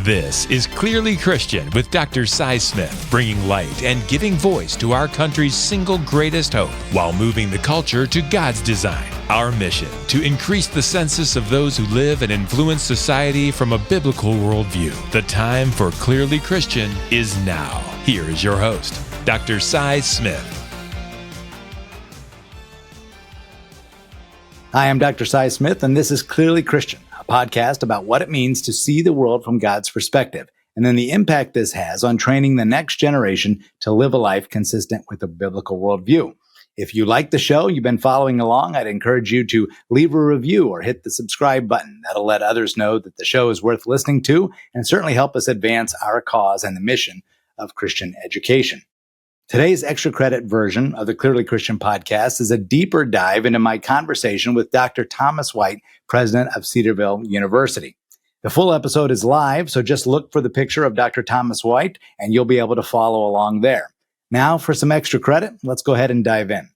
This is Clearly Christian with Dr. Cy Smith, bringing light and giving voice to our country's single greatest hope while moving the culture to God's design. Our mission, to increase the census of those who live and influence society from a biblical worldview. The time for Clearly Christian is now. Here is your host, Dr. Cy Smith. Hi, I'm Dr. Cy Smith, and this is Clearly Christian, a podcast about what it means to see the world from God's perspective, and then the impact this has on training the next generation to live a life consistent with a biblical worldview. If you like the show, you've been following along, I'd encourage you to leave a review or hit the subscribe button. That'll let others know that the show is worth listening to and certainly help us advance our cause and the mission of Christian education. Today's extra credit version of the Clearly Christian podcast is a deeper dive into my conversation with Dr. Thomas White, president of Cedarville University. The full episode is live, so just look for the picture of Dr. Thomas White and you'll be able to follow along there. Now for some extra credit, let's go ahead and dive in.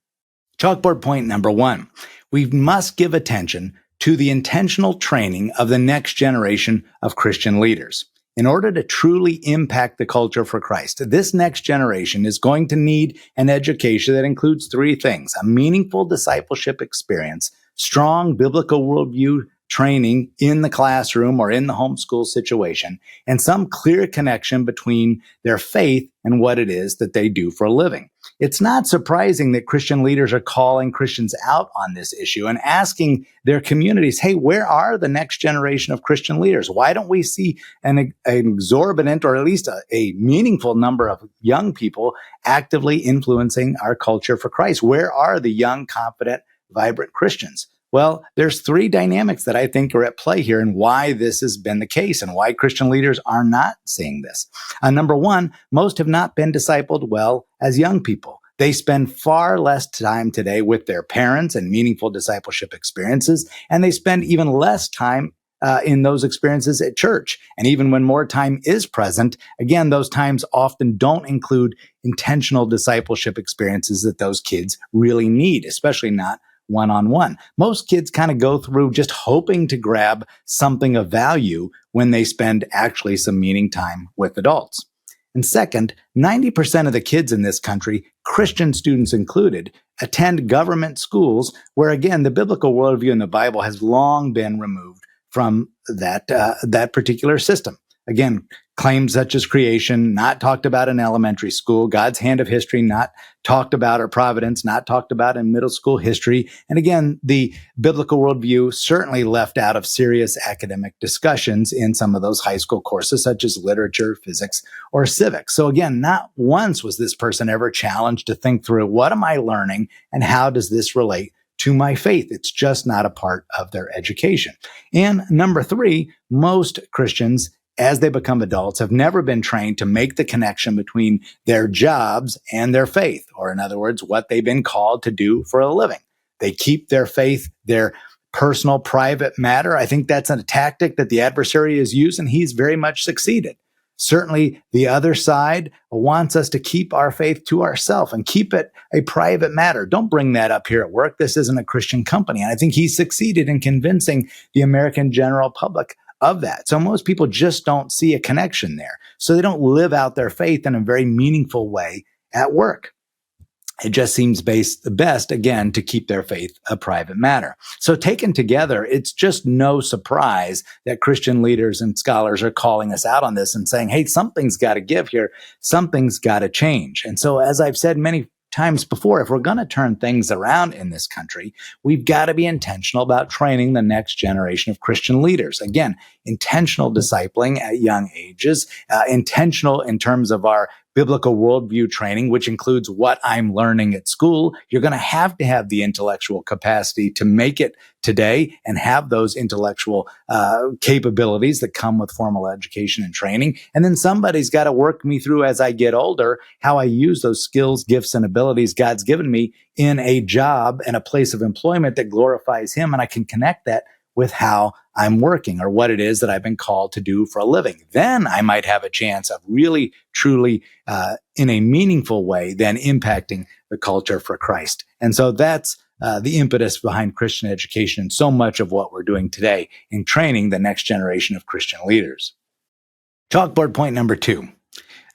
Chalkboard point number 1. We must give attention to the intentional training of the next generation of Christian leaders. In order to truly impact the culture for Christ, this next generation is going to need an education that includes 3 things: a meaningful discipleship experience, strong biblical worldview training in the classroom or in the homeschool situation, and some clear connection between their faith and what it is that they do for a living. It's not surprising that Christian leaders are calling Christians out on this issue and asking their communities, hey, where are the next generation of Christian leaders? Why don't we see an exorbitant or at least a meaningful number of young people actively influencing our culture for Christ? Where are the young, confident, vibrant Christians? Well, there's 3 dynamics that I think are at play here and why this has been the case and why Christian leaders are not seeing this. Number 1, most have not been discipled well as young people. They spend far less time today with their parents and meaningful discipleship experiences, and they spend even less time in those experiences at church. And even when more time is present, again, those times often don't include intentional discipleship experiences that those kids really need, especially not one-on-one. Most kids kind of go through just hoping to grab something of value when they spend actually some meaning time with adults. And second, 90% of the kids in this country, Christian students included, attend government schools where, again, the biblical worldview in the Bible has long been removed from that particular system. Again, claims such as creation, not talked about in elementary school, God's hand of history, not talked about, or providence, not talked about in middle school history. And again, the biblical worldview certainly left out of serious academic discussions in some of those high school courses, such as literature, physics, or civics. So again, not once was this person ever challenged to think through, what am I learning and how does this relate to my faith? It's just not a part of their education. And number 3, most Christians, as they become adults, have never been trained to make the connection between their jobs and their faith, or in other words, what they've been called to do for a living. They keep their faith their personal, private matter. I think that's a tactic that the adversary has used, and he's very much succeeded. Certainly, the other side wants us to keep our faith to ourselves and keep it a private matter. Don't bring that up here at work. This isn't a Christian company. And I think he's succeeded in convincing the American general public of that. So most people just don't see a connection there. So they don't live out their faith in a very meaningful way at work. It just seems best, again, to keep their faith a private matter. So taken together, it's just no surprise that Christian leaders and scholars are calling us out on this and saying, hey, something's got to give here. Something's got to change. And so as I've said many times before, if we're going to turn things around in this country, we've got to be intentional about training the next generation of Christian leaders. Again, intentional discipling at young ages, intentional in terms of our biblical worldview training, which includes what I'm learning at school. You're going to have the intellectual capacity to make it today and have those intellectual capabilities that come with formal education and training. And then somebody's got to work me through as I get older, how I use those skills, gifts, and abilities God's given me in a job and a place of employment that glorifies Him. And I can connect that with how I'm working or what it is that I've been called to do for a living. Then I might have a chance of really, truly, in a meaningful way, then impacting the culture for Christ. And so that's the impetus behind Christian education and so much of what we're doing today in training the next generation of Christian leaders. Chalkboard point number 2.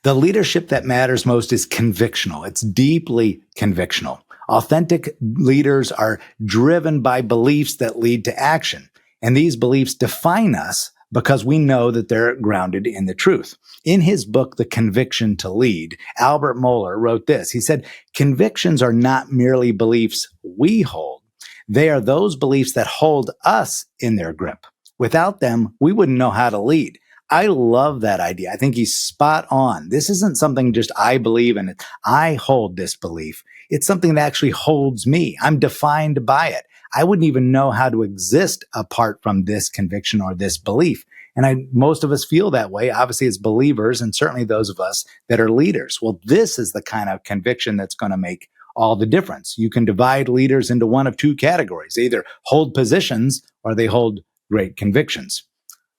The leadership that matters most is convictional. It's deeply convictional. Authentic leaders are driven by beliefs that lead to action. And these beliefs define us because we know that they're grounded in the truth. In his book, The Conviction to Lead, Albert Mohler wrote this. He said, convictions are not merely beliefs we hold. They are those beliefs that hold us in their grip. Without them, we wouldn't know how to lead. I love that idea. I think he's spot on. This isn't something just I believe in it. I hold this belief. It's something that actually holds me. I'm defined by it. I wouldn't even know how to exist apart from this conviction or this belief. And most of us feel that way, obviously, as believers, and certainly those of us that are leaders. Well, this is the kind of conviction that's going to make all the difference. You can divide leaders into one of two categories. They either hold positions or they hold great convictions.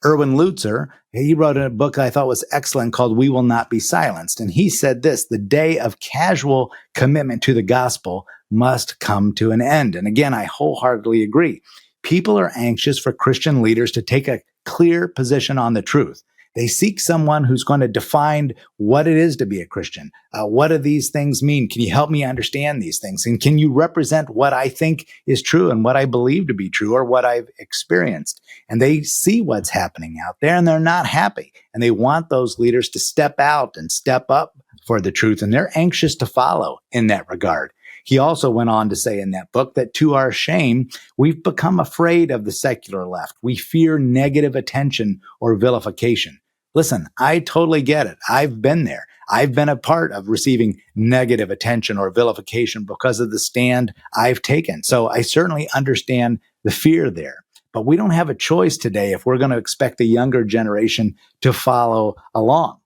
Erwin Lutzer, he wrote a book I thought was excellent called We Will Not Be Silenced. And he said this, the day of casual commitment to the gospel must come to an end. And again, I wholeheartedly agree. People are anxious for Christian leaders to take a clear position on the truth. They seek someone who's going to define what it is to be a Christian. What do these things mean? Can you help me understand these things? And can you represent what I think is true and what I believe to be true or what I've experienced? And they see what's happening out there and they're not happy. And they want those leaders to step out and step up for the truth. And they're anxious to follow in that regard. He also went on to say in that book that to our shame, we've become afraid of the secular left. We fear negative attention or vilification. Listen, I totally get it. I've been there. I've been a part of receiving negative attention or vilification because of the stand I've taken. So I certainly understand the fear there. But we don't have a choice today if we're going to expect the younger generation to follow along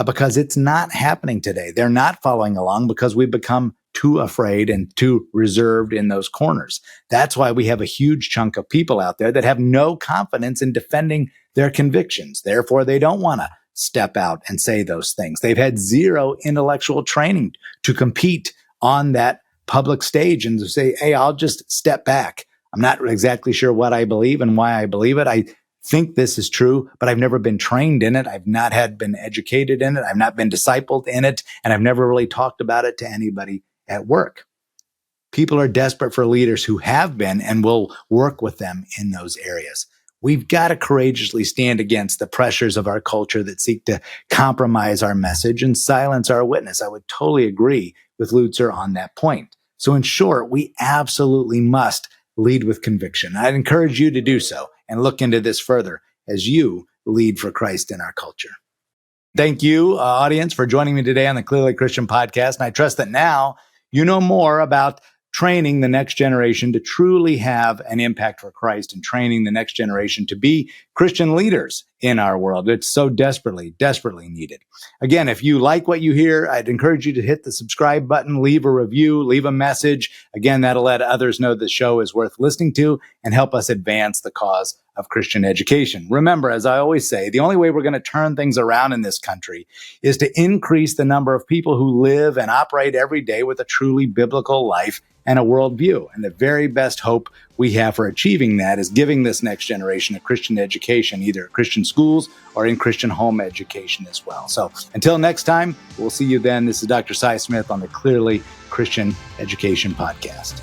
because it's not happening today. They're not following along because we've become too afraid and too reserved in those corners. That's why we have a huge chunk of people out there that have no confidence in defending their convictions. Therefore, they don't want to step out and say those things. They've had zero intellectual training to compete on that public stage and to say, hey, I'll just step back. I'm not exactly sure what I believe and why I believe it. I think this is true, but I've never been trained in it. I've not been educated in it. I've not been discipled in it. And I've never really talked about it to anybody at work. People are desperate for leaders who have been and will work with them in those areas. We've got to courageously stand against the pressures of our culture that seek to compromise our message and silence our witness. I would totally agree with Lutzer on that point. So in short, we absolutely must lead with conviction. I'd encourage you to do so and look into this further as you lead for Christ in our culture. Thank you, audience, for joining me today on the Clearly Christian podcast. And I trust that now you know more about training the next generation to truly have an impact for Christ and training the next generation to be Christian leaders in our world. It's so desperately, desperately needed. Again, if you like what you hear, I'd encourage you to hit the subscribe button, leave a review, leave a message. Again, that'll let others know the show is worth listening to and help us advance the cause of Christian education. Remember, as I always say, the only way we're going to turn things around in this country is to increase the number of people who live and operate every day with a truly biblical life and a worldview. And the very best hope we have for achieving that is giving this next generation a Christian education, either at Christian schools or in Christian home education as well. So until next time, we'll see you then. This is Dr. Cy Smith on the Clearly Christian Education Podcast.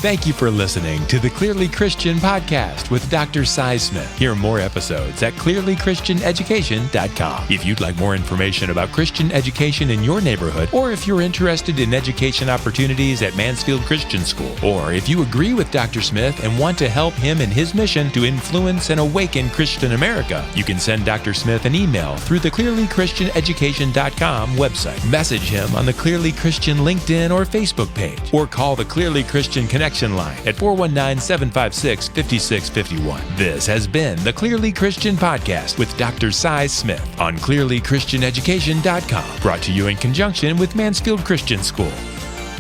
Thank you for listening to the Clearly Christian Podcast with Dr. Cy Smith. Hear more episodes at clearlychristianeducation.com. If you'd like more information about Christian education in your neighborhood, or if you're interested in education opportunities at Mansfield Christian School, or if you agree with Dr. Smith and want to help him in his mission to influence and awaken Christian America, you can send Dr. Smith an email through the clearlychristianeducation.com website. Message him on the Clearly Christian LinkedIn or Facebook page, or call the Clearly Christian Connection line at 419-756-5651. This has been the Clearly Christian Podcast with Dr. Cy Smith on clearlychristianeducation.com, brought to you in conjunction with Mansfield Christian School,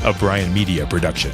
a Bryan Media production.